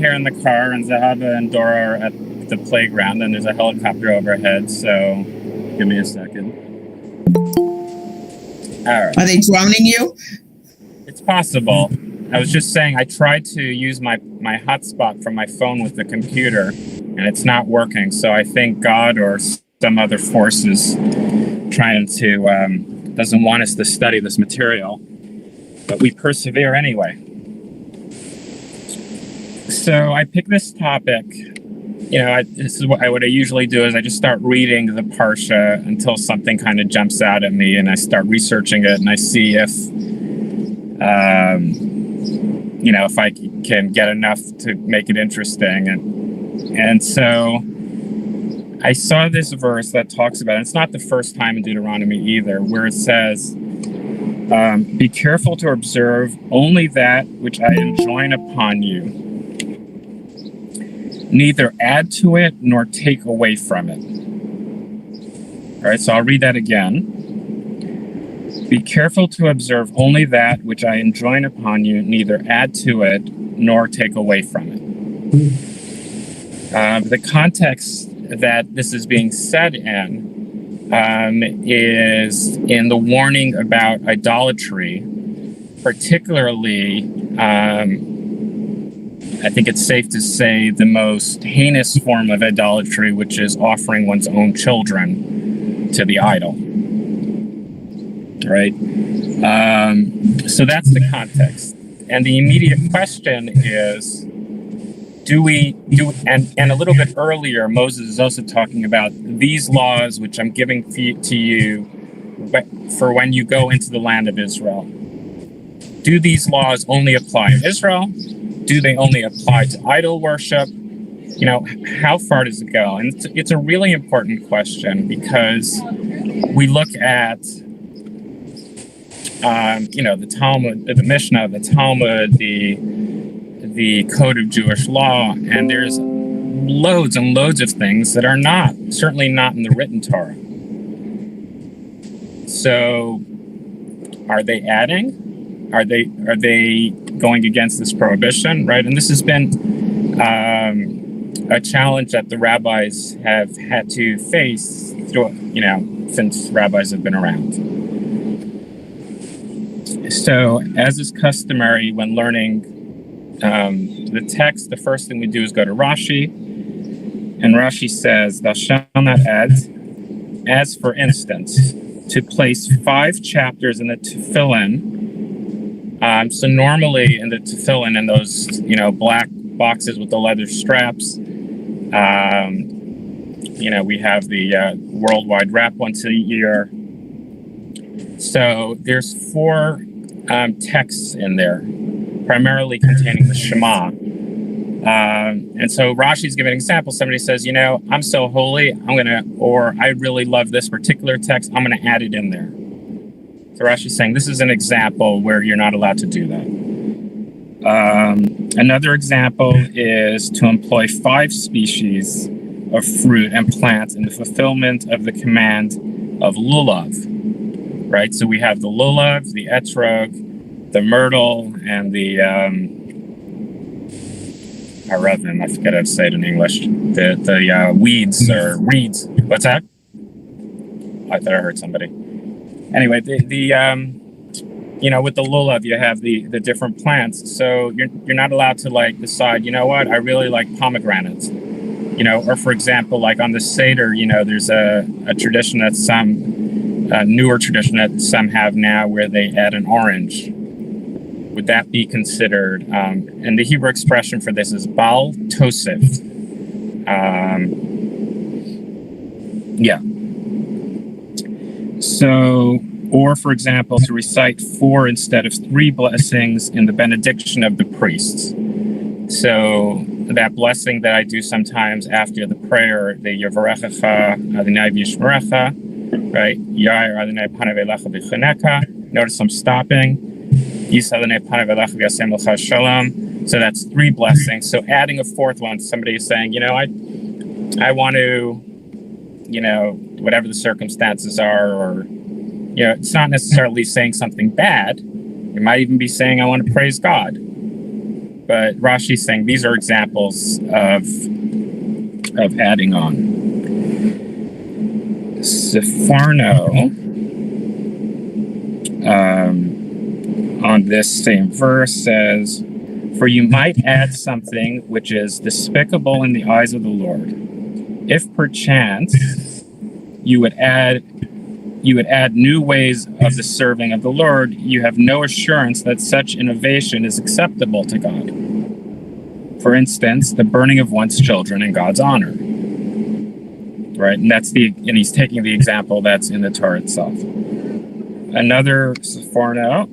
here in the car, and Zahaba and Dora are at the playground, and there's a helicopter overhead, so give me a second. All right. Are they droning you? It's possible. I was just saying I tried to use my hotspot from my phone with the computer, and it's not working, so I think God or some other force is trying to, doesn't want us to study this material, but we persevere anyway. So I picked this topic. This is what I usually do is I just start reading the Parsha until something kind of jumps out at me, and I start researching it, and I see if I can get enough to make it interesting. And so I saw this verse that talks about, and it's not the first time in Deuteronomy either, where it says, be careful to observe only that which I enjoin upon you, neither add to it nor take away from it. All right, so I'll read that again. Be careful to observe only that which I enjoin upon you, neither add to it nor take away from it. The context that this is being said in is in the warning about idolatry, particularly, I think it's safe to say, the most heinous form of idolatry, which is offering one's own children to the idol. Right? So that's the context. And the immediate question is, and a little bit earlier, Moses is also talking about these laws which I'm giving to you for when you go into the land of Israel. Do these laws only apply in Israel? Do they only apply to idol worship? How far does it go? And it's a really important question, because we look at the Talmud, the Mishnah, the Talmud, the Code of Jewish Law, and there's loads and loads of things that are certainly not in the written Torah. So, are they adding? Are they going against this prohibition, right? And this has been a challenge that the rabbis have had to face since rabbis have been around. So, as is customary when learning the text, the first thing we do is go to Rashi, and Rashi says, "Thou shalt not add, as for instance, to place 5 chapters in the tefillin." So normally in the tefillin, in those black boxes with the leather straps, we have the worldwide wrap once a year. So there's 4 texts in there, primarily containing the Shema. And so Rashi's giving an example. Somebody says, I'm so holy, or I really love this particular text, I'm going to add it in there. So Rashi's saying this is an example where you're not allowed to do that. Another example is to employ 5 species of fruit and plants in the fulfillment of the command of lulav. Right? So we have the lulav, the etrog, the myrtle, and the I forget how to say it in English. The weeds or reeds. What's that? I thought I heard somebody. Anyway, with the lulav, you have the different plants. So you're not allowed to decide, I really like pomegranates. Or for example, like on the Seder, there's a tradition that a newer tradition that some have now where they add an orange. Would that be considered? And the Hebrew expression for this is bal tosef. So, or for example, to recite 4 instead of 3 blessings in the benediction of the priests. So that blessing that I do sometimes after the prayer, the Yevarechecha Adonai v'yishmerecha, right? Yair Adonai panav elecha b'chaneka. Notice I'm stopping. Yis Adonai panav elecha v'yasem l'cha shalom. So that's 3 blessings. So adding a 4th one, somebody is saying, I want to, whatever the circumstances are, or, it's not necessarily saying something bad. It might even be saying, I want to praise God. But Rashi's saying these are examples of adding on. Sepharno, on this same verse, says, "For you might add something which is despicable in the eyes of the Lord. If perchance you would add new ways of the serving of the Lord, you have no assurance that such innovation is acceptable to God. For instance, the burning of one's children in God's honor." Right, and he's taking the example that's in the Torah itself. Another Sepharno,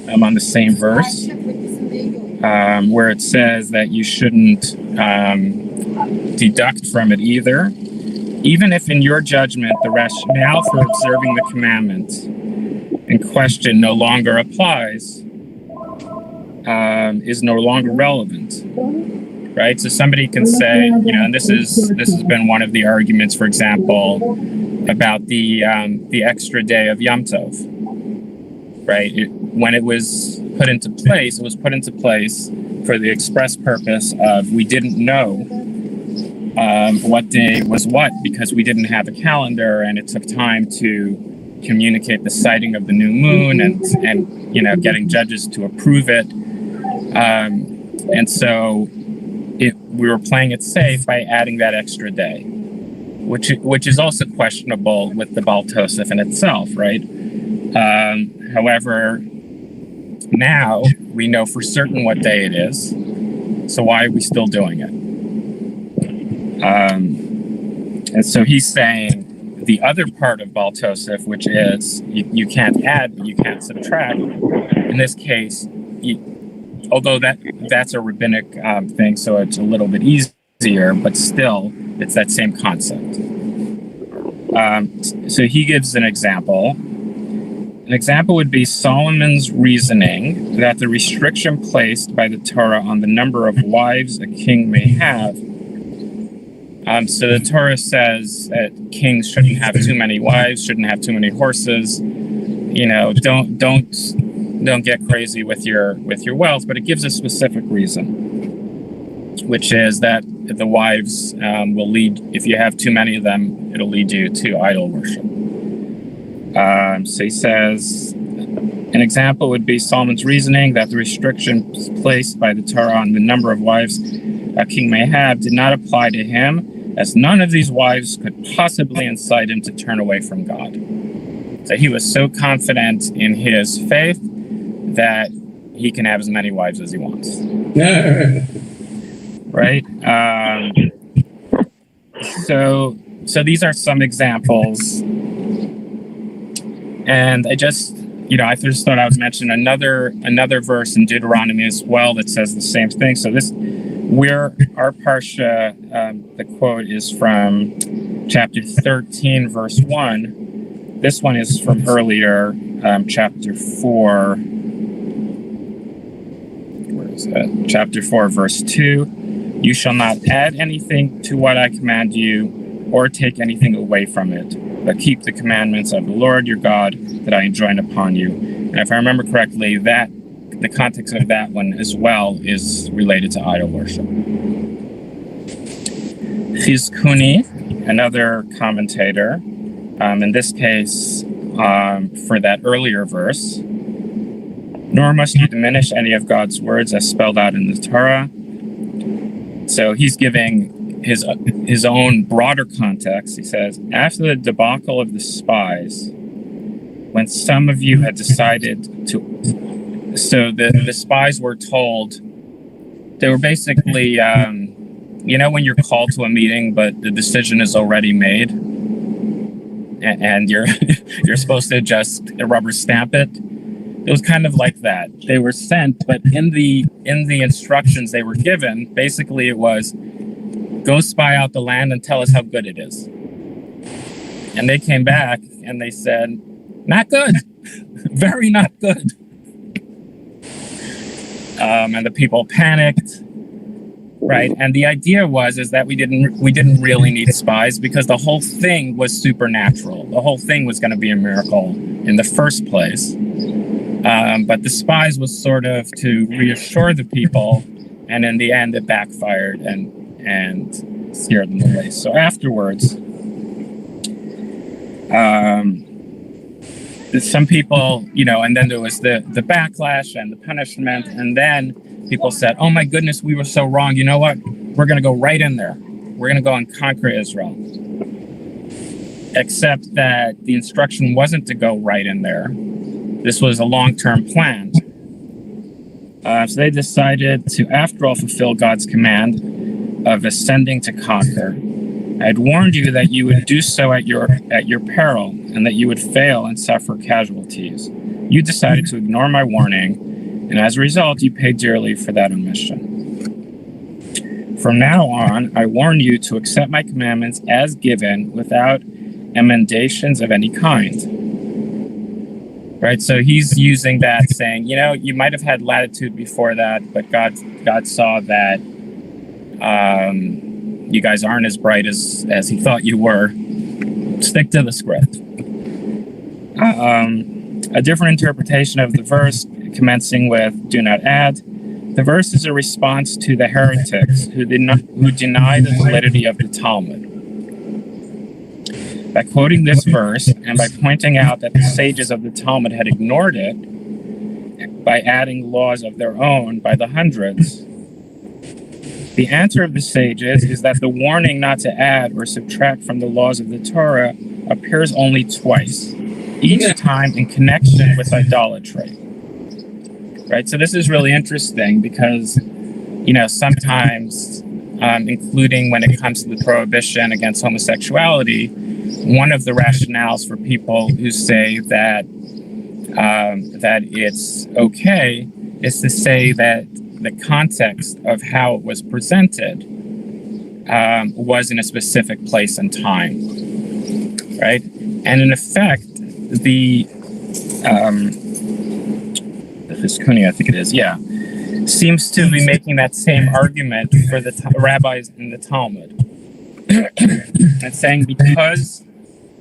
on the same verse, where it says that you shouldn't deduct from it either. "Even if in your judgment the rationale for observing the commandment in question no longer applies, is no longer relevant." Right? So somebody can say, and this has been one of the arguments, for example, about the extra day of Yom Tov. Right? When it was put into place, for the express purpose of we didn't know what day was what, because we didn't have a calendar, and it took time to communicate the sighting of the new moon and getting judges to approve it. And so we were playing it safe by adding that extra day, which is also questionable with the Baal Tosef in itself, right? However, now we know for certain what day it is, so why are we still doing it? And so he's saying the other part of Baal Tosef, which is you can't add, but you can't subtract. In this case, although that's a rabbinic thing, so it's a little bit easier, but still, it's that same concept. So he gives an example. An example would be Solomon's reasoning that the restriction placed by the Torah on the number of wives a king may have. So the Torah says that kings shouldn't have too many wives, shouldn't have too many horses. Don't get crazy with your wealth, but it gives a specific reason, which is that the wives will lead, if you have too many of them, it'll lead you to idol worship. So he says, an example would be Solomon's reasoning that the restrictions placed by the Torah on the number of wives a king may have did not apply to him, as none of these wives could possibly incite him to turn away from God. So he was so confident in his faith that he can have as many wives as he wants. Right? So these are some examples. And I just thought I would mention another verse in Deuteronomy as well that says the same thing. So our parsha, the quote is from chapter 13, verse 1. This one is from earlier, chapter 4. Where is that? Chapter 4, verse 2. "You shall not add anything to what I command you, or take anything away from it, but keep the commandments of the Lord your God that I enjoin upon you." And if I remember correctly, the context of that one as well is related to idol worship. Chizkuni, another commentator, in this case, for that earlier verse, "Nor must you diminish any of God's words as spelled out in the Torah." So he's giving his own broader context. He says, "After the debacle of the spies, when some of you had decided to..." So the spies were told, they were basically, when you're called to a meeting, but the decision is already made, and you're supposed to just rubber stamp it. It was kind of like that. They were sent, but in the instructions they were given, basically it was, go spy out the land and tell us how good it is. And they came back and they said, not good, very not good. And the people panicked, right? And the idea is that we didn't really need spies, because the whole thing was supernatural. The whole thing was going to be a miracle in the first place. But the spies was sort of to reassure the people, and in the end, it backfired and scared them away. So afterwards, some people, and then there was the backlash and the punishment, and then people said, "Oh my goodness, we were so wrong. You know what? We're going to go right in there. We're going to go and conquer Israel." Except that the instruction wasn't to go right in there. This was a long-term plan. So they decided to, after all, fulfill God's command of ascending to conquer. I had warned you that you would do so at your peril, and that you would fail and suffer casualties. You decided to ignore my warning, and as a result, you paid dearly for that omission. From now on, I warn you to accept my commandments as given without emendations of any kind. Right, so he's using that, saying, you might have had latitude before that, but God saw that you guys aren't as bright as he thought you were. Stick to the script. A different interpretation of the verse, commencing with "do not add." The verse is a response to the heretics who deny the validity of the Talmud. By quoting this verse and by pointing out that the sages of the Talmud had ignored it by adding laws of their own by the hundreds, the answer of the sages is that the warning not to add or subtract from the laws of the Torah appears only twice, each time in connection with idolatry. Right, so this is really interesting because, sometimes, including when it comes to the prohibition against homosexuality, one of the rationales for people who say that it's okay is to say that the context of how it was presented was in a specific place and time, right? And in effect, the Fiskuni, I think it is, seems to be making that same argument for the rabbis in the Talmud. And saying because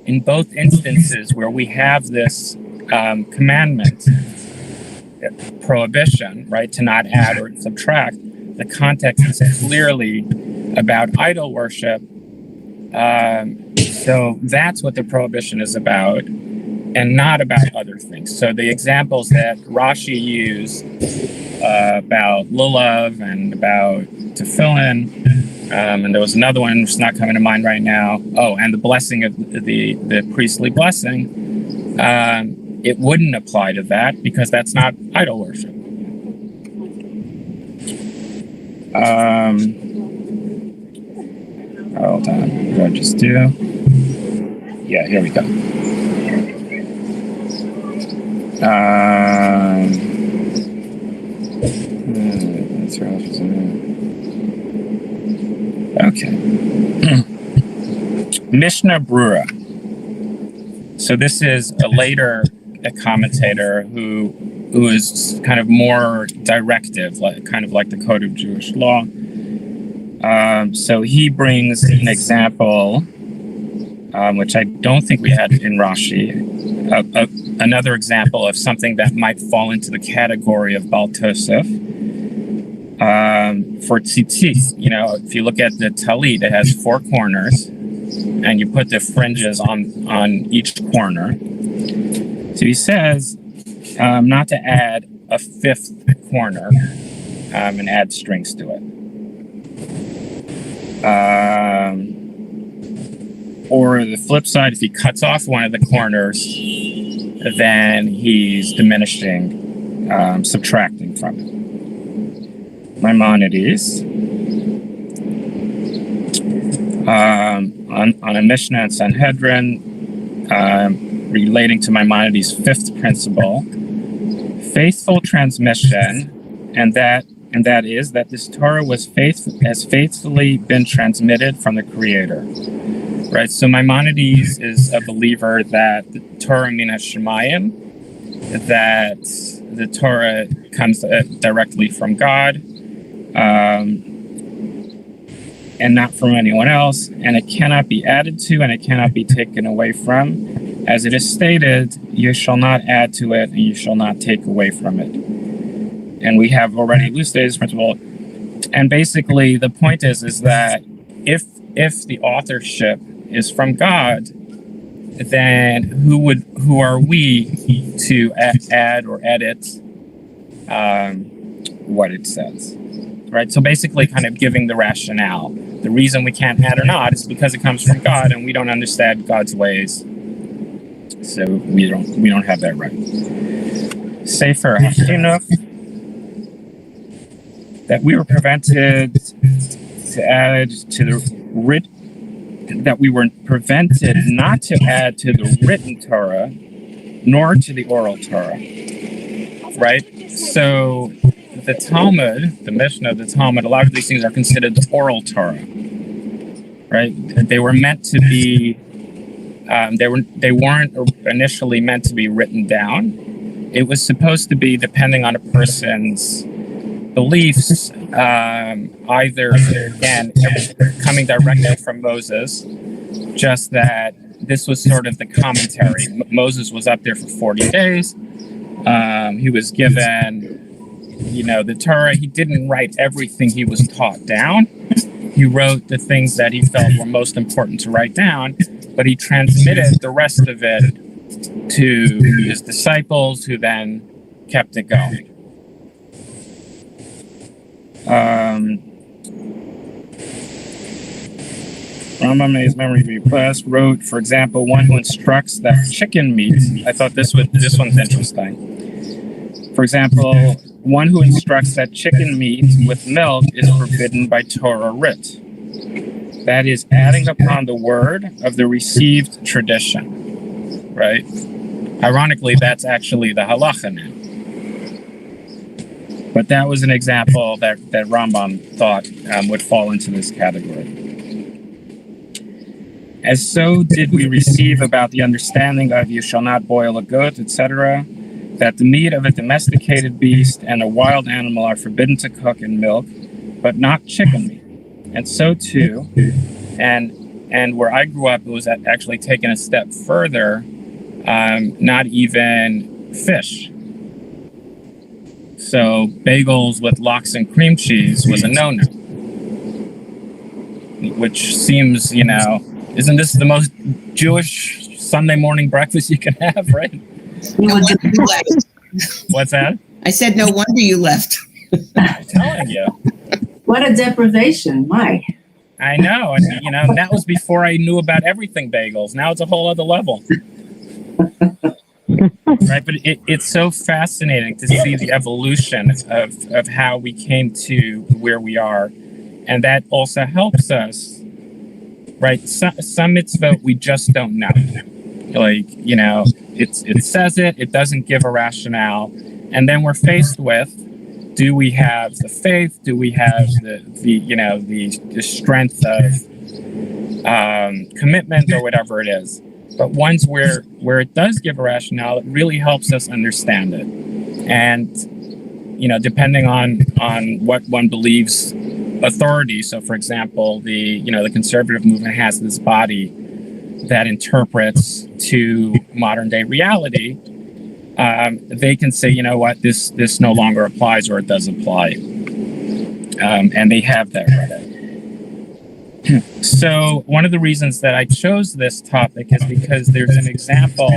in both instances where we have this commandment, prohibition, right, to not add or subtract, the context is clearly about idol worship. So that's what the prohibition is about, and not about other things. So the examples that Rashi used about lulav and about tefillin, and there was another one that's not coming to mind right now. Oh, and the blessing of the priestly blessing. It wouldn't apply to that because that's not idol worship. Hold on, what did I just do? Yeah, here we go. That's right. Okay. Mishnah Brura. So this is a later commentator who is kind of more directive, kind of like the Code of Jewish Law. So he brings an example, which I don't think we had in Rashi, another example of something that might fall into the category of Baal Tosef. For tzitzit, if you look at the talit, it has 4 corners, and you put the fringes on each corner. So he says not to add a 5th corner and add strings to it. Or the flip side, if he cuts off one of the corners, then he's diminishing, subtracting from it. Maimonides, on a Mishnah and Sanhedrin, relating to Maimonides' 5th principle, faithful transmission, and that is that this Torah has faithfully been transmitted from the Creator. Right, so Maimonides is a believer that the Torah min hashemayim, that the Torah comes directly from God, and not from anyone else, and it cannot be added to and it cannot be taken away from. As it is stated, you shall not add to it, and you shall not take away from it. And we have already elucidated this principle. And basically, the point is that if the authorship is from God, then who are we to add or edit what it says, right? So basically, kind of giving the rationale. The reason we can't add or not is because it comes from God, and we don't understand God's ways, so we don't have that right. Sefer HaChinuch, that we were prevented to add to the that we were prevented not to add to the written Torah, nor to the oral Torah, right? So the Talmud, the Mishnah, the Talmud, a lot of these things are considered the oral Torah, right? They were meant to be, they weren't initially meant to be written down. It was supposed to be, depending on a person's beliefs, either, again, coming directly from Moses, just that this was sort of the commentary. Moses was up there for 40 days. He was given, the Torah. He didn't write everything he was taught down. He wrote the things that he felt were most important to write down, but he transmitted the rest of it to his disciples, who then kept it going. Rambam's memory request wrote, for example, one who instructs that chicken meat. I thought this one's interesting. For example, one who instructs that chicken meat with milk is forbidden by Torah writ. That is adding upon the word of the received tradition, right? Ironically, that's actually the halacha now. But that was an example that Rambam thought would fall into this category. As so did we receive about the understanding of you shall not boil a goat, etc., that the meat of a domesticated beast and a wild animal are forbidden to cook in milk, but not chicken meat. And so too, and where I grew up, it was actually taken a step further, not even fish. So bagels with lox and cream cheese was a no-no, which seems, isn't this the most Jewish Sunday morning breakfast you can have, right? No wonder you left. What's that? I said, no wonder you left. I'm telling you. What a deprivation, my. I know, and that was before I knew about everything bagels. Now it's a whole other level. Right, but it's so fascinating to see the evolution of how we came to where we are, and that also helps us, right? Some mitzvot we just don't know, like it says it doesn't give a rationale, and then we're faced with: do we have the faith? Do we have the strength of commitment or whatever it is? But ones where it does give a rationale, it really helps us understand it. And, depending on what one believes authority. So, for example, the conservative movement has this body that interprets to modern day reality. They can say, this no longer applies, or it does apply. And they have that right. So one of the reasons that I chose this topic is because there's an example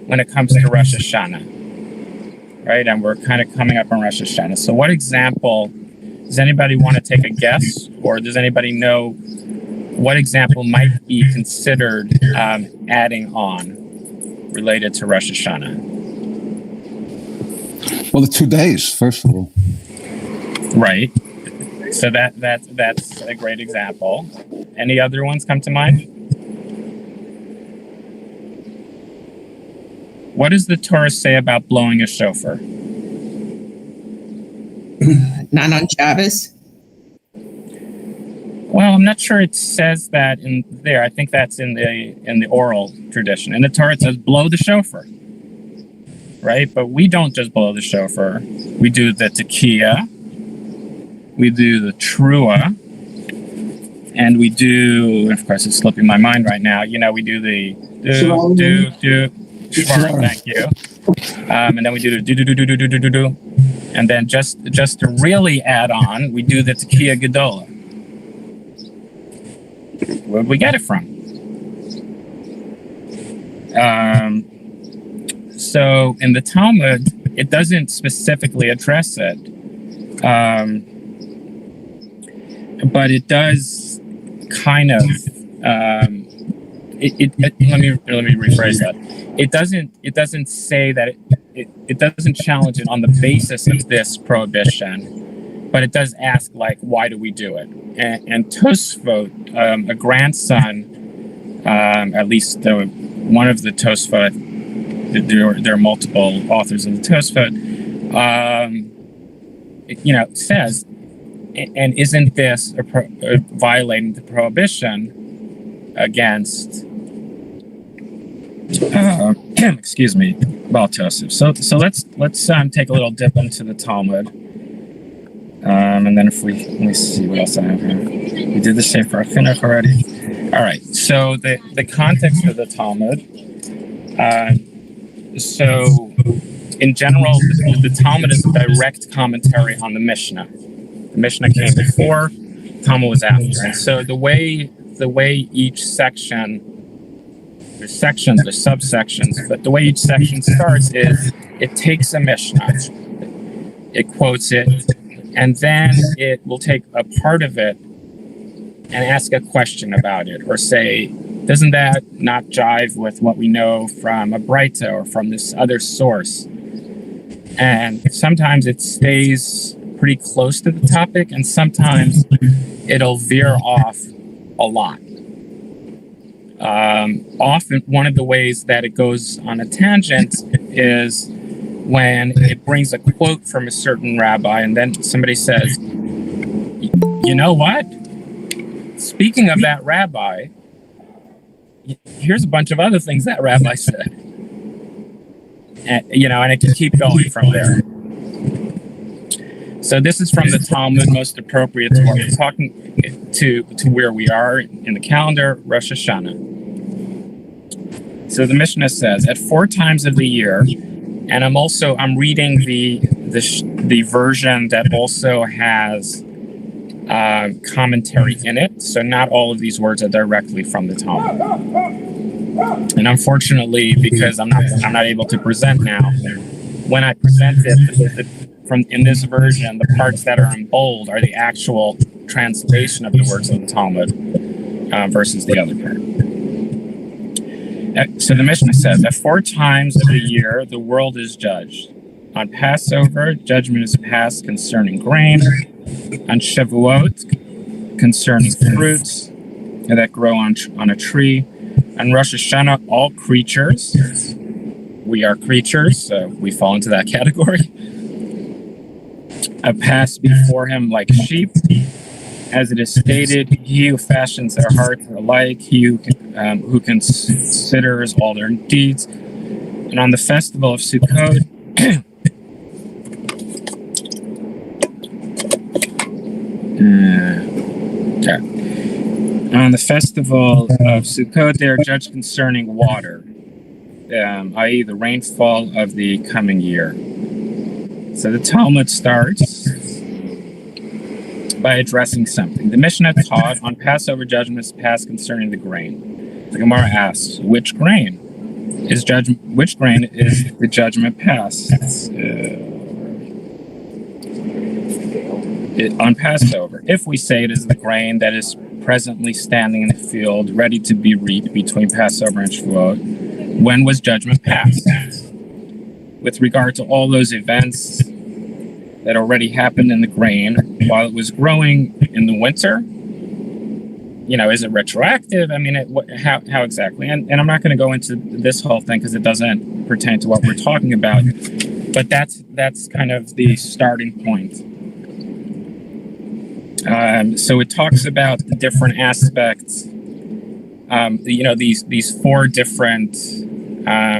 when it comes to Rosh Hashanah, right? And we're kind of coming up on Rosh Hashanah. So what example, does anybody want to take a guess, or does anybody know what example might be considered adding on related to Rosh Hashanah? Well, the 2 days, first of all. Right. So that's a great example. Any other ones come to mind? What does the Torah say about blowing a shofar? Not on Shabbos? Well, I'm not sure it says that in there. I think that's in the oral tradition. In the Torah, it says blow the shofar, right? But we don't just blow the shofar. We do the tekiah, we do the trua, and we do, of course, it's slipping my mind right now. We do the do. Dvar, thank you. And then we do the do. And then just to really add on, we do the Tekiah Gedola. Where'd we get it from? So in the Talmud, it doesn't specifically address it, but it does kind of. Let me rephrase that. It doesn't say that it doesn't challenge it on the basis of this prohibition, but it does ask, like, why do we do it? And Tosfot, a grandson, at least one of the Tosfot, there are multiple authors of the Tosfot, says, and isn't this violating the prohibition against? Excuse me, Baltosif. So let's take a little dip into the Talmud, and then let me see what else I have here. We did the Sefer Chinuch already. All right. So the context of the Talmud. So in general, the Talmud is a direct commentary on the Mishnah. The Mishnah came before, Talmud was after. And so the way each section. There's sections, there's subsections, but the way each section starts is it takes a Mishnah, it quotes it, and then it will take a part of it and ask a question about it, or say, doesn't that not jive with what we know from a Breita or from this other source? And sometimes it stays pretty close to the topic, and sometimes it'll veer off a lot. Often one of the ways that it goes on a tangent is when it brings a quote from a certain rabbi, and then somebody says, you know what? Speaking of that rabbi, here's a bunch of other things that rabbi said. And it can keep going from there. So this is from the Talmud, most appropriate to what we're talking to where we are in the calendar, Rosh Hashanah. So the Mishnah says, at 4 times of the year, and I'm reading the version that also has commentary in it. So not all of these words are directly from the Talmud. And unfortunately, because I'm not able to present now, when I present it, in this version, the parts that are in bold are the actual translation of the words of the Talmud versus the other part. So the Mishnah says, at 4 times of the year, the world is judged. On Passover, judgment is passed concerning grain. On Shavuot, concerning fruits that grow on a tree. On Rosh Hashanah, all creatures. We are creatures, so we fall into that category. Pass before him like sheep. As it is stated, he who fashions their hearts alike, he who considers all their deeds. And on the festival of Sukkot, on the festival of Sukkot, they are judged concerning water, i.e. the rainfall of the coming year. So the Talmud starts by addressing something. The Mishnah taught on Passover judgments passed concerning the grain. The Gemara asks, which grain is the judgment passed on Passover? If we say it is the grain that is presently standing in the field, ready to be reaped between Passover and Shavuot, when was judgment passed? With regard to all those events that already happened in the grain while it was growing in the winter, is it retroactive? I mean, how exactly? And I'm not going to go into this whole thing because it doesn't pertain to what we're talking about. But that's kind of the starting point. So it talks about the different aspects. These 4 different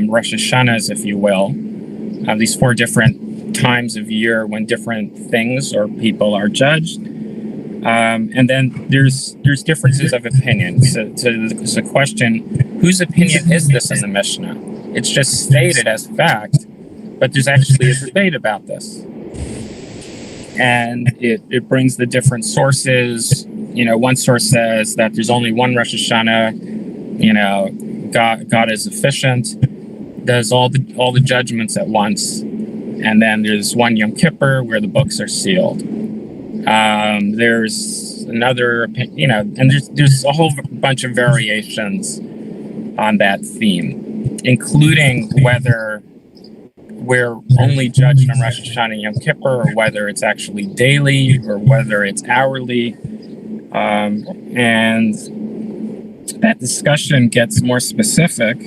Rosh Hashanahs, if you will. These 4 different times of year when different things or people are judged, and then there's differences of opinion. So the question, whose opinion is this in the Mishnah? It's just stated as fact, but there's actually a debate about this. And it brings the different sources. One source says that there's only one Rosh Hashanah. God is efficient, does all the judgments at once, and then there's one Yom Kippur where the books are sealed. There's another, and there's a whole bunch of variations on that theme, including whether we're only judged on Rosh Hashanah and Yom Kippur, or whether it's actually daily, or whether it's hourly. And that discussion gets more specific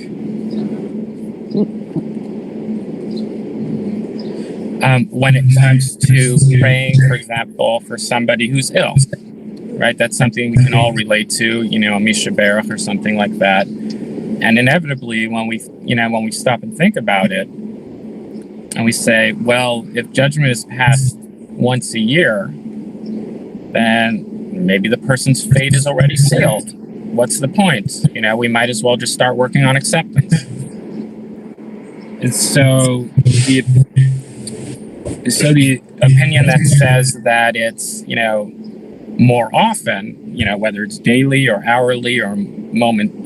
when it comes to praying, for example, for somebody who's ill, right? That's something we can all relate to, Misha Berach or something like that. And inevitably, when we stop and think about it, and we say, well, if judgment is passed once a year, then maybe the person's fate is already sealed. What's the point? We might as well just start working on acceptance. And so the opinion that says that it's, more often, whether it's daily or hourly or moment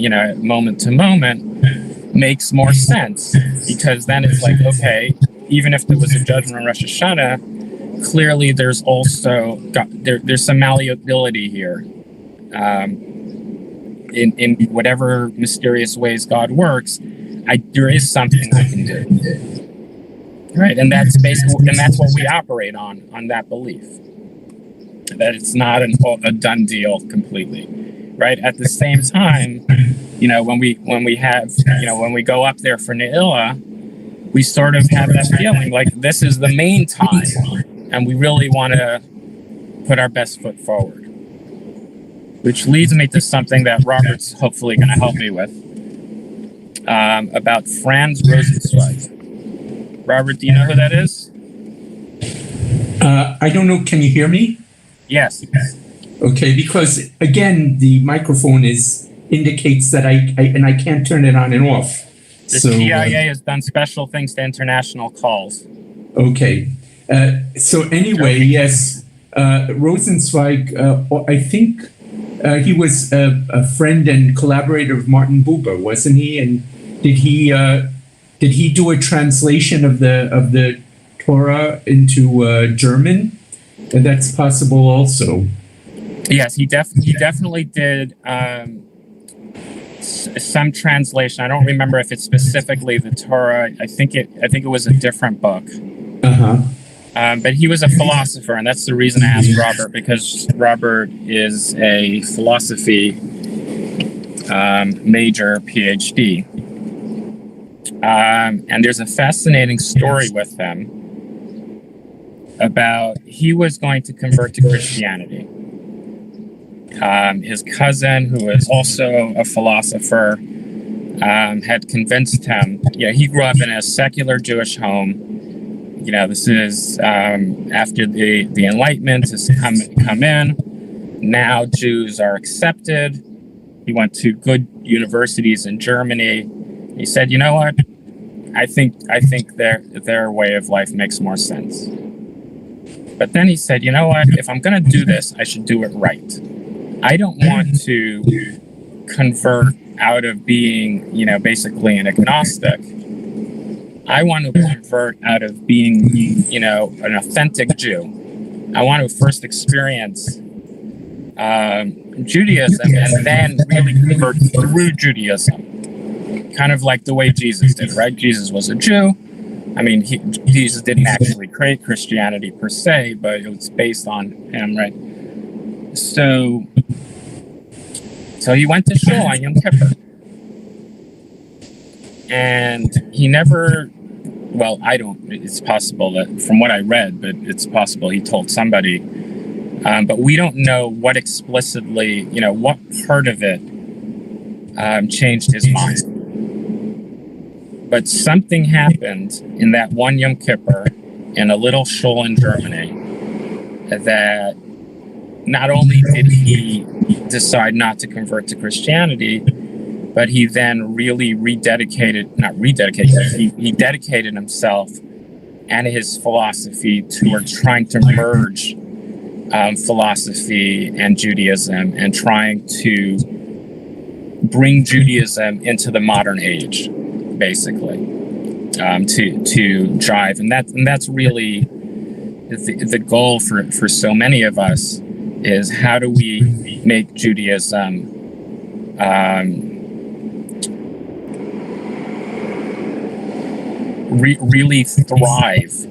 to moment, makes more sense, because then it's like, okay, even if there was a judgment on Rosh Hashanah, clearly there's also there's some malleability here. In whatever mysterious ways God works, there is something I can do, right? And that's what we operate on that belief, that it's not a done deal completely, right? At the same time, when we go up there for Ne'ilah, we sort of have that feeling like this is the main time, and we really want to put our best foot forward. Which leads me to something that Robert's hopefully going to help me with, about Franz Rosenzweig. Robert, do you know who that is? I don't know. Can you hear me? Yes. Okay, because again, the microphone indicates that I can't turn it on and off. The CIA has done special things to international calls. Okay. So anyway, yes, Rosenzweig, I think he was a friend and collaborator of Martin Buber, wasn't he? And did he do a translation of the Torah into German? And that's possible also. Yes, he definitely did some translation. I don't remember if it's specifically the Torah. I think it was a different book. But he was a philosopher, and that's the reason I asked Robert, because Robert is a philosophy major, PhD. And there's a fascinating story with him about he was going to convert to Christianity. His cousin, who is also a philosopher, had convinced him. He grew up in a secular Jewish home. This is after the Enlightenment has come in. Now Jews are accepted. He went to good universities in Germany. He said, "You know what? I think their way of life makes more sense." But then he said, "You know what? If I'm going to do this, I should do it right. I don't want to convert out of being, basically an agnostic. I want to convert out of being, an authentic Jew. I want to first experience Judaism and then really convert through Judaism, kind of like the way Jesus did, right? Jesus was a Jew. I mean, Jesus didn't actually create Christianity per se, but it was based on him, right? So he went to shul on Yom Kippur. And he never, it's possible that from what I read, but it's possible he told somebody, but we don't know what explicitly, what part of it changed his mind. But something happened in that one Yom Kippur in a little shul in Germany that not only did he decide not to convert to Christianity, but he then really he dedicated himself and his philosophy toward trying to merge philosophy and Judaism, and trying to bring Judaism into the modern age, basically, to drive, and that's really the goal for so many of us, is how do we make Judaism really thrive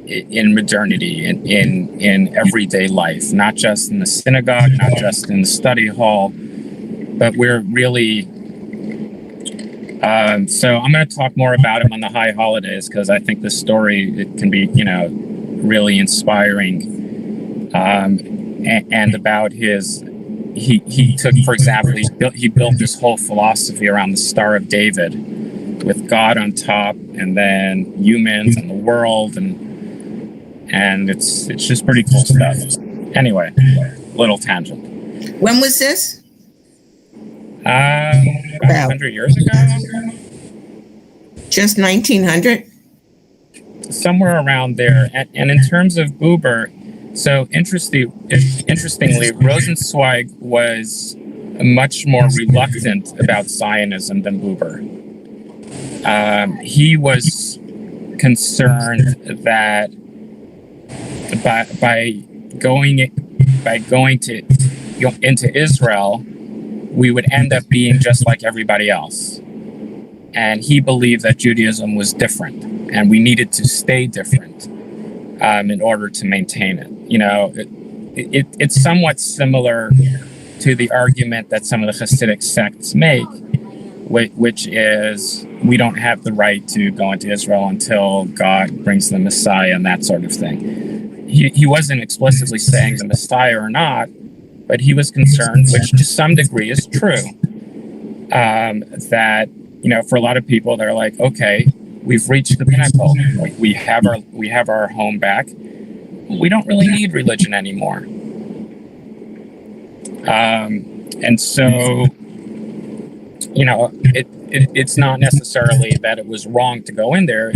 in modernity, in everyday life, not just in the synagogue, not just in the study hall, but we're really. So I'm going to talk more about him on the high holidays, because I think this story, it can be, really inspiring, and about his. He took, for example, he built this whole philosophy around the Star of David, with God on top, and then humans and the world, and it's just pretty cool stuff. Anyway, little tangent. When was this? About 100 years ago, Just 1900? somewhere around there. And in terms of Buber, so interestingly, Rosenzweig was much more reluctant about Zionism than Buber. He was concerned that by going into Israel, we would end up being just like everybody else. And he believed that Judaism was different, and we needed to stay different in order to maintain it. It's somewhat similar to the argument that some of the Hasidic sects make, which is we don't have the right to go into Israel until God brings the Messiah, and that sort of thing. He wasn't explicitly saying the Messiah or not, but he was concerned, which to some degree is true, that, for a lot of people, they're like, okay, we've reached the pinnacle. We have our home back. We don't really need religion anymore. And so, it's not necessarily that it was wrong to go in there.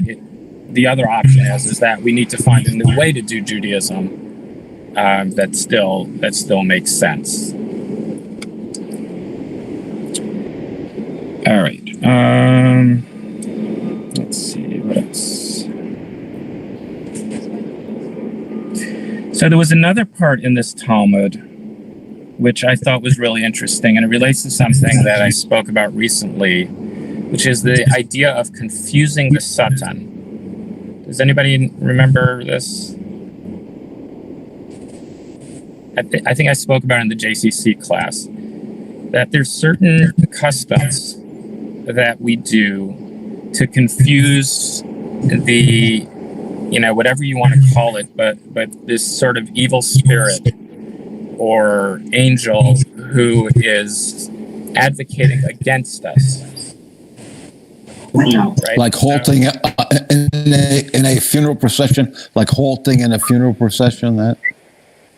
The other option is that we need to find a new way to do Judaism that still makes sense. All right. Let's see what else. So there was another part in this Talmud which I thought was really interesting, and it relates to something that I spoke about recently, which is the idea of confusing the Satan. Does anybody remember this? I think I spoke about it in the JCC class, that there's certain customs that we do to confuse the, whatever you want to call it, but this sort of evil spirit or angel who is advocating against us. Right? Like halting in a funeral procession, that?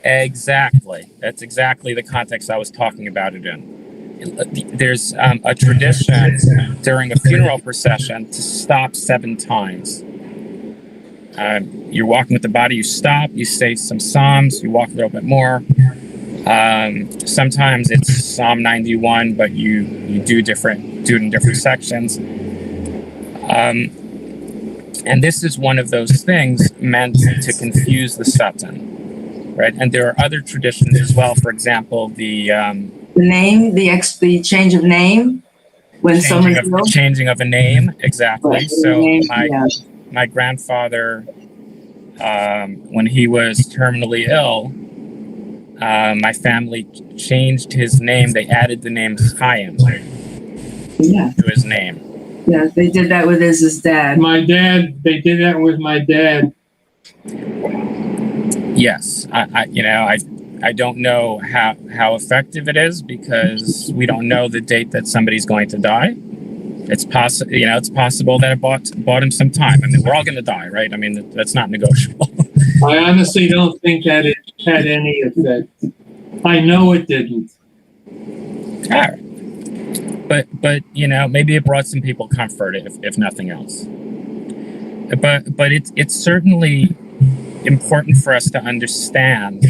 Exactly. That's exactly the context I was talking about it in. There's a tradition during a funeral procession to stop 7 times. You're walking with the body, you stop, you say some Psalms, you walk a little bit more. Sometimes it's Psalm 91, but you do it in different sections. And this is one of those things meant to confuse the Satan. Right, and there are other traditions as well. For example, the name, the change of name when someone's ill. Changing of a name, exactly. Right. So my grandfather, when he was terminally ill, my family changed his name. They added the name Chaim to his name. Yeah, they did that with his dad. They did that with my dad. Yes, I don't know how effective it is, because we don't know the date that somebody's going to die. It's possible, it's possible that it bought him some time. I mean, we're all going to die, right? I mean, that's not negotiable. I honestly don't think that it had any effect. I know it didn't. All right. but you know, maybe it brought some people comfort if nothing else. But it's certainly important for us to understand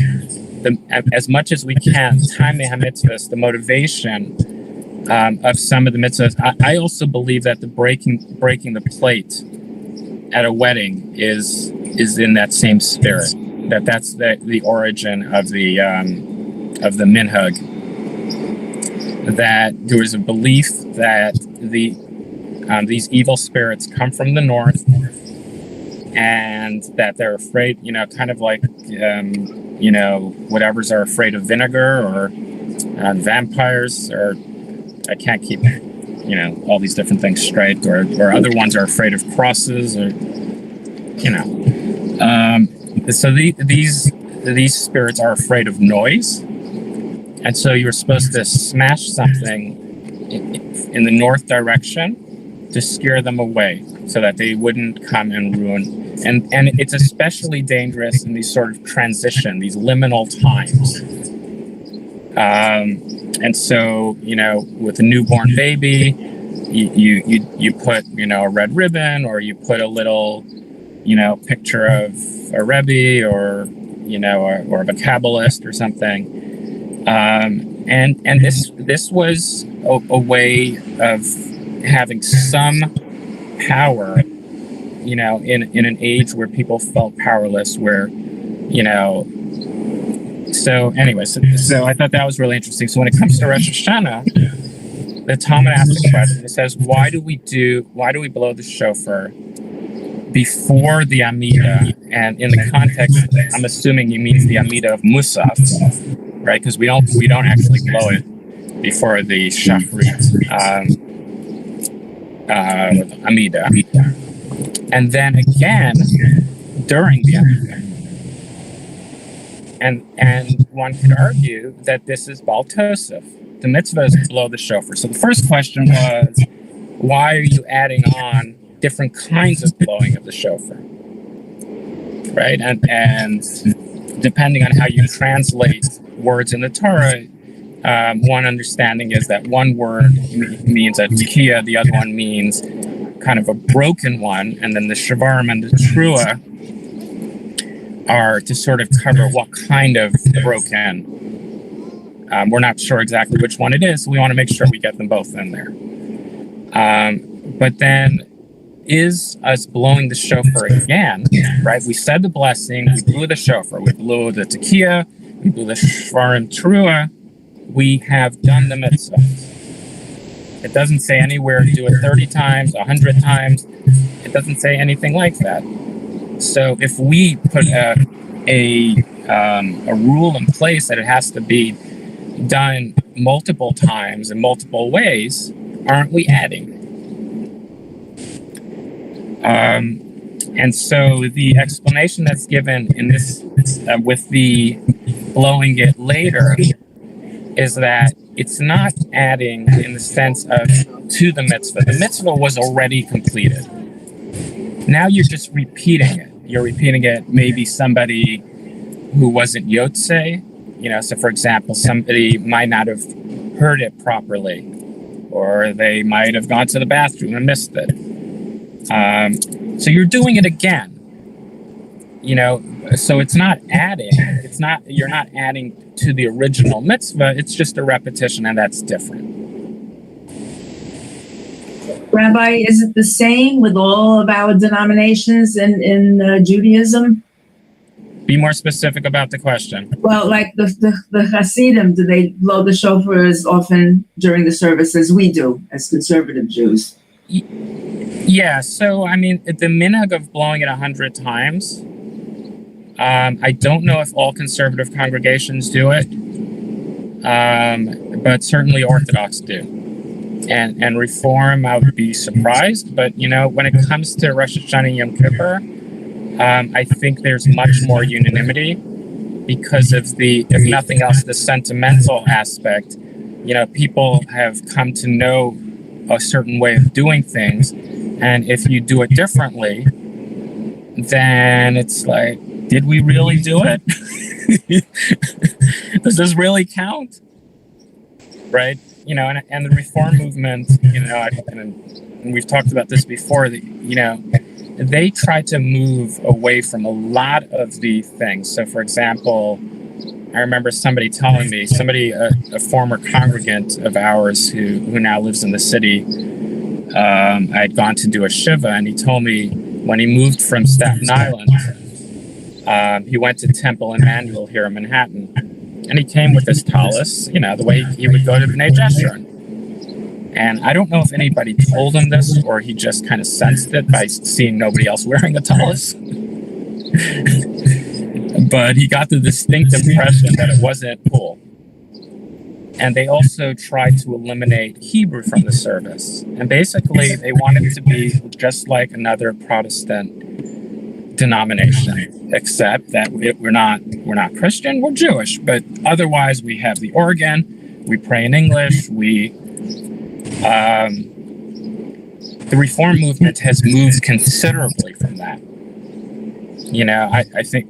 as much as we can, Taimei HaMitzvahs, the motivation of some of the mitzvahs. I also believe that the breaking the plate at a wedding is in that same spirit. That's the origin of the minhag. That there was a belief that these evil spirits come from the north, and that they're afraid, you know, kind of like you know, whatever's are afraid of vinegar or vampires, or I can't keep, you know, all these different things straight, or other ones are afraid of crosses, or, you know. So these spirits are afraid of noise, and so you're supposed to smash something in the north direction to scare them away, so that they wouldn't come and ruin. And it's especially dangerous in these sort of transition, these liminal times. And so, you know, with a newborn baby, you put, you know, a red ribbon, or you put a little, you know, picture of a Rebbe, or, you know, or of a Kabbalist or something. And this was a way of having some power, you know, in an age where people felt powerless, where, you know. So anyway, so I thought that was really interesting. So when it comes to Rosh Hashanah, the Talmud asks the question. It says, why do we blow the shofar before the Amida? And in the context, I'm assuming he means the Amida of Musaf, right? Because we don't actually blow it before the Shachrit Amida, and then again during the Amida. And one could argue that this is Baal Tosef. The mitzvah is to blow the shofar. So the first question was, why are you adding on different kinds of blowing of the shofar? Right? And depending on how you translate words in the Torah, one understanding is that one word means a tekiah, the other one means kind of a broken one, and then the shavarim and the trua are to sort of cover what kind of broken. We're not sure exactly which one it is, so we want to make sure we get them both in there. But then, is us blowing the shofar again, right? We said the blessing, we blew the shofar, we blew the tekiah, we blew the shvarim trua, we have done the mitzvah. It doesn't say anywhere do it 30 times, 100 times. It doesn't say anything like that. So if we put a rule in place that it has to be done multiple times in multiple ways, aren't we adding? And so the explanation that's given in this with the blowing it later is that it's not adding in the sense of to the mitzvah. The mitzvah was already completed. Now you're just repeating it. You're repeating it, maybe somebody who wasn't Yotze, you know, so for example, somebody might not have heard it properly, or they might have gone to the bathroom and missed it. So you're doing it again, you know, so it's not adding, you're not adding to the original mitzvah, it's just a repetition, and that's different. Rabbi, is it the same with all of our denominations in Judaism? Be more specific about the question. Well, like the Hasidim, do they blow the shofar as often during the service as we do as conservative Jews? Yeah, so I mean, the minhag of blowing it 100 times, I don't know if all conservative congregations do it, but certainly Orthodox do. And Reform, I would be surprised, but you know, when it comes to Rosh Hashanah and Yom Kippur, I think there's much more unanimity because of if nothing else, the sentimental aspect. You know, people have come to know a certain way of doing things, and if you do it differently, then it's like, did we really do it? Does this really count? Right? and the Reform movement, and we've talked about this before, they tried to move away from a lot of the things. So, for example, I remember somebody telling me, a former congregant of ours who now lives in the city, I had gone to do a Shiva, and he told me when he moved from Staten Island, he went to Temple Emmanuel here in Manhattan, and he came with his tallis, the way he would go to B'nai Jeshurun. And I don't know if anybody told him this or he just kind of sensed it by seeing nobody else wearing a tallis. But he got the distinct impression that it wasn't cool. And they also tried to eliminate Hebrew from the service. And basically, they wanted it to be just like another Protestant denomination, except that we're not Christian, we're Jewish. But otherwise, we have the organ, we pray in English, the Reform movement has moved considerably from that.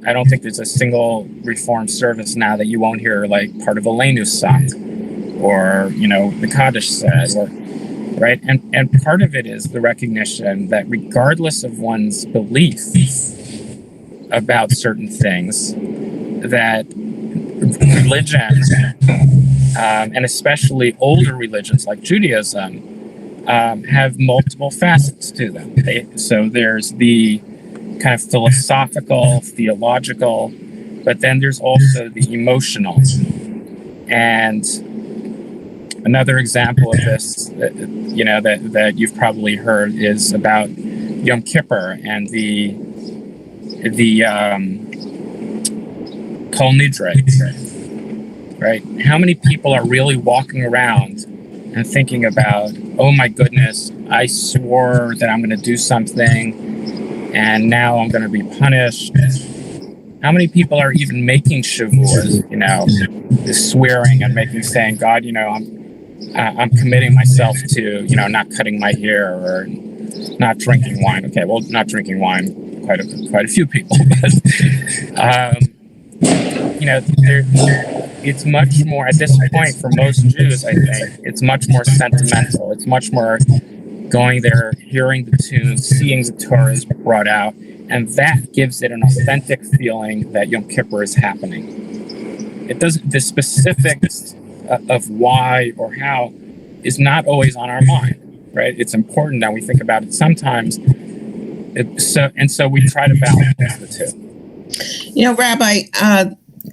I don't think there's a single Reform service now that you won't hear like part of a Lenus song, or the Kaddish said, or right. And part of it is the recognition that regardless of one's belief about certain things, that religion, and especially older religions like Judaism, have multiple facets to them. So there's the kind of philosophical, theological, but then there's also the emotional. And another example of this, that you've probably heard, is about Yom Kippur and the Kol Nidre, right? How many people are really walking around and thinking about, oh my goodness, I swore that I'm going to do something, and now I'm going to be punished? How many people are even making shavuos, swearing and saying, God, I'm committing myself to, not cutting my hair or not drinking wine. Okay, well, not drinking wine, quite a few people, but it's much more, at this point, for most Jews, I think, it's much more sentimental. It's much more going there, hearing the tunes, seeing the Torah is brought out, and that gives it an authentic feeling that Yom Kippur is happening. It doesn't, the specifics of why or how is not always on our mind, right? It's important that we think about it sometimes. So we try to balance the two. Rabbi,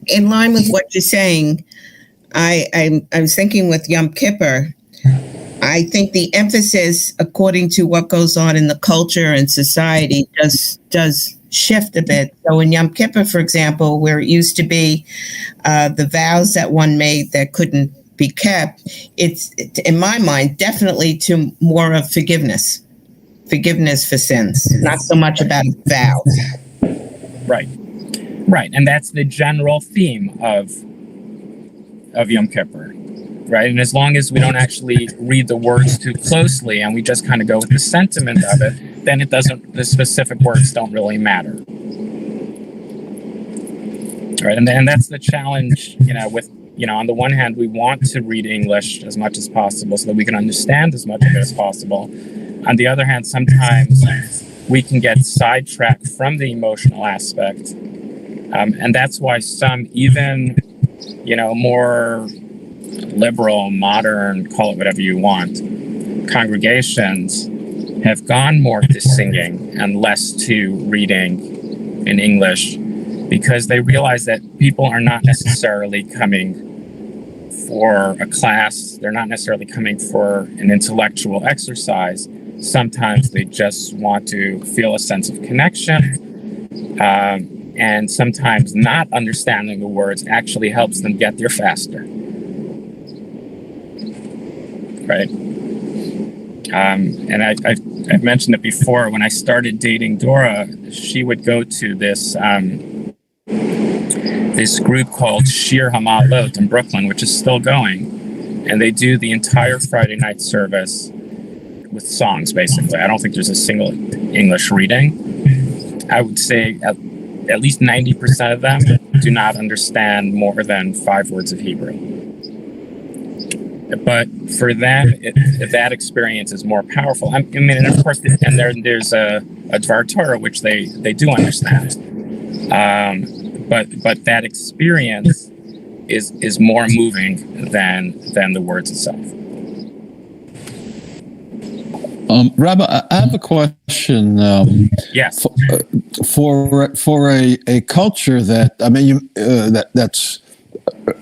in line with what you're saying, I was thinking with Yom Kippur, I think the emphasis, according to what goes on in the culture and society, does shift a bit. So in Yom Kippur, for example, where it used to be the vows that one made that couldn't be kept, it's, in my mind, definitely to more of forgiveness for sins, not so much about vows. Right. And that's the general theme of Yom Kippur. Right. And as long as we don't actually read the words too closely and we just kind of go with the sentiment of it, then the specific words don't really matter. Right. And that's the challenge, with, on the one hand, we want to read English as much as possible so that we can understand as much of it as possible. On the other hand, sometimes we can get sidetracked from the emotional aspect. And that's why some even, more liberal, modern, call it whatever you want, congregations have gone more to singing and less to reading in English, because they realize that people are not necessarily coming for a class. They're not necessarily coming for an intellectual exercise. Sometimes they just want to feel a sense of connection. And sometimes not understanding the words actually helps them get there faster. Right. And I've mentioned it before. When I started dating Dora, she would go to this this group called Shir Hamalot in Brooklyn, which is still going, and they do the entire Friday night service with songs. Basically, I don't think there's a single English reading. I would say at least 90% of them do not understand more than 5 words of Hebrew. But for them, that experience is more powerful. I mean, and of course, and there's a Dvar Torah which they do understand. But that experience is more moving than the words itself. Rabbi, I have a question. Yes. For a culture that, I mean, that's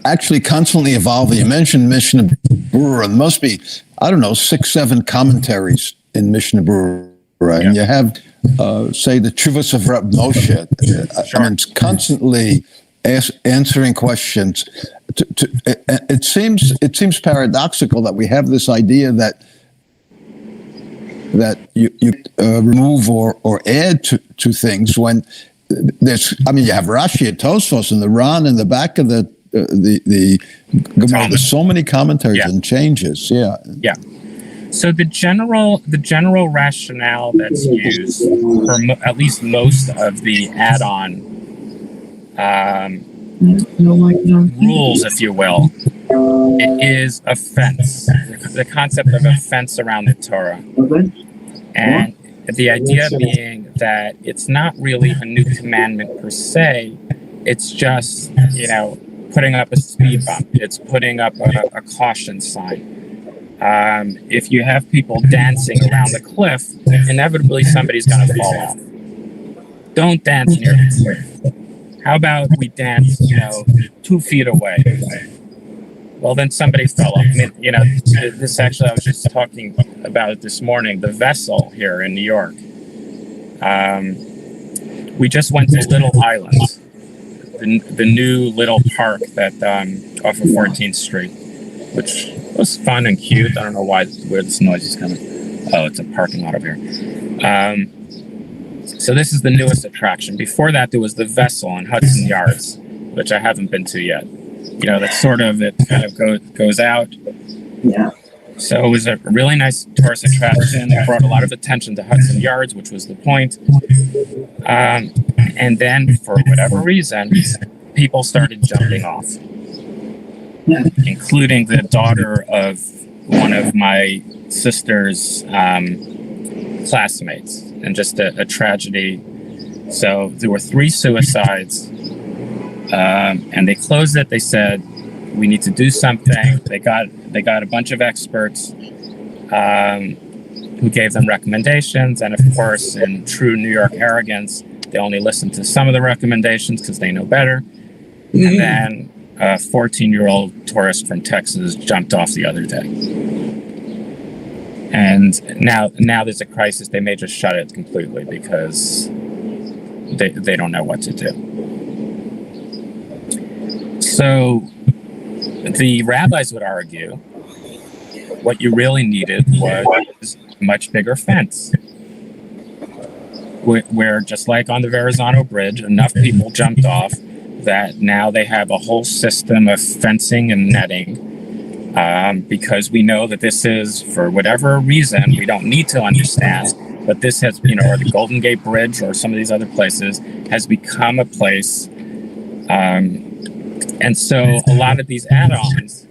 actually constantly evolving. You mentioned Mishnah Berurah. There must be, I don't know, 6-7 commentaries in Mishnah Berurah. Right? Yeah. And you have, say, the Chuvas of Reb Moshe. Sure. I mean, it's constantly answering questions. It seems paradoxical that we have this idea that you remove or add to things when there's. I mean, you have Rashi and Tosfos and the Ran in the back of the Gemara. There's so many commentaries and changes. Yeah. Yeah. So the general rationale that's used for at least most of the add-on rules, if you will, it is a fence. The concept of a fence around the Torah, and the idea being that it's not really a new commandment per se. It's just putting up a speed bump. It's putting up a caution sign. If you have people dancing around the cliff, inevitably somebody's going to fall off. Don't dance near the cliff. How about we dance, 2 feet away? Well, then somebody fell off. I mean, this actually, I was just talking about it this morning. The Vessel here in New York. We just went to Little Island, the new little park that off of 14th Street, which was fun and cute. I don't know where this noise is coming. Oh, it's a parking lot over here. So this is the newest attraction. Before that, there was the Vessel in Hudson Yards, which I haven't been to yet. That's sort of, it kind of goes out. Yeah. So it was a really nice tourist attraction. It brought a lot of attention to Hudson Yards, which was the point. And then, for whatever reason, people started jumping off, including the daughter of one of my sister's classmates, and just a tragedy. So there were 3 suicides, and they closed it. They said, we need to do something. They got a bunch of experts who gave them recommendations, and of course, in true New York arrogance, they only listened to some of the recommendations because they know better. Mm-hmm. And then a 14-year-old tourist from Texas jumped off the other day. And now there's a crisis. They may just shut it completely because they don't know what to do. So the rabbis would argue what you really needed was a much bigger fence, where just like on the Verrazano Bridge, enough people jumped off that now they have a whole system of fencing and netting, because we know that this is, for whatever reason, we don't need to understand, but this has, or the Golden Gate Bridge or some of these other places has become a place. And so a lot of these add-ons,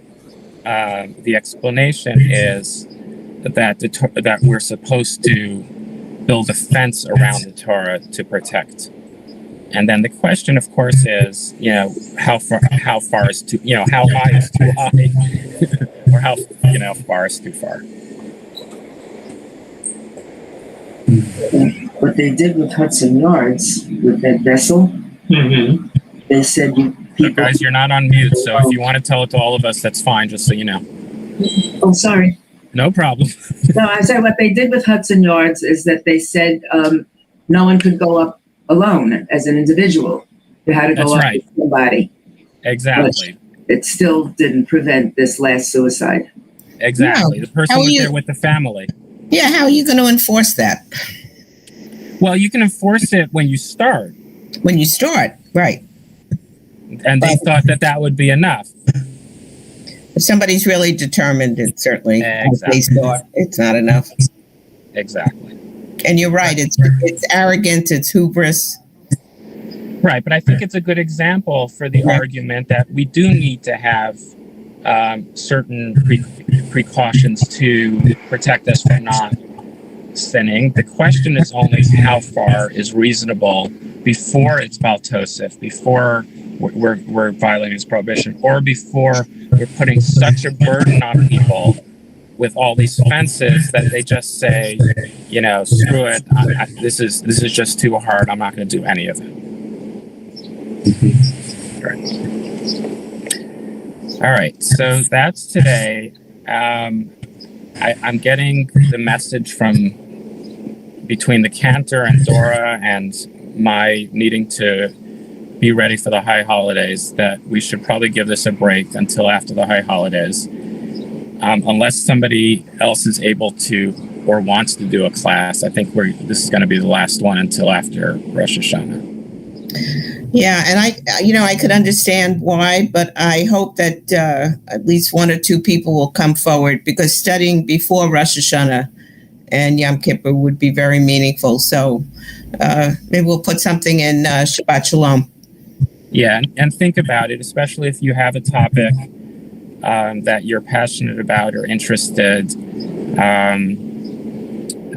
the explanation is that we're supposed to build a fence around the Torah to protect. And then the question, of course, is, how far is too, how high is too high, or how far is too far. What they did with Hudson Yards, with that vessel, mm-hmm. They said So guys, you're not on mute, so if you want to tell it to all of us, that's fine, just so you know. Oh, sorry. No problem. No, I said what they did with Hudson Yards is that they said no one could go up alone as an individual. You had to go up with somebody. Exactly. But it still didn't prevent this last suicide. Exactly. No. The person was there with the family. Yeah, how are you going to enforce that? Well, you can enforce it when you start. When you start, right. And they thought that would be enough. If somebody's really determined, it certainly, it's not enough. Exactly. And you're right. It's arrogant. It's hubris. Right. But I think it's a good example for the argument that we do need to have certain precautions to protect us from not sinning. The question is only how far is reasonable before it's baltosif, before we're violating this prohibition, or before we're putting such a burden on people with all these fences that they just say, screw it, this is just too hard, I'm not going to do any of it. All right, so that's today. I'm getting the message from between the cantor and Dora and my needing to be ready for the high holidays that we should probably give this a break until after the high holidays, unless somebody else is able to or wants to do a class. I think this is going to be the last one until after Rosh Hashanah. Yeah, and I could understand why, but I hope that at least one or two people will come forward, because studying before Rosh Hashanah and Yom Kippur would be very meaningful. So maybe we'll put something in Shabbat Shalom. Yeah, and think about it, especially if you have a topic that you're passionate about or interested,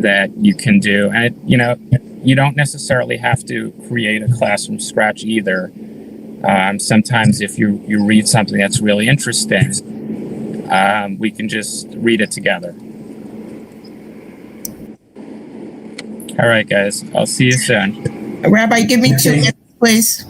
that you can do. And, you don't necessarily have to create a class from scratch either. Sometimes if you read something that's really interesting, we can just read it together. All right, guys. I'll see you soon. Rabbi, give me 2 minutes, please.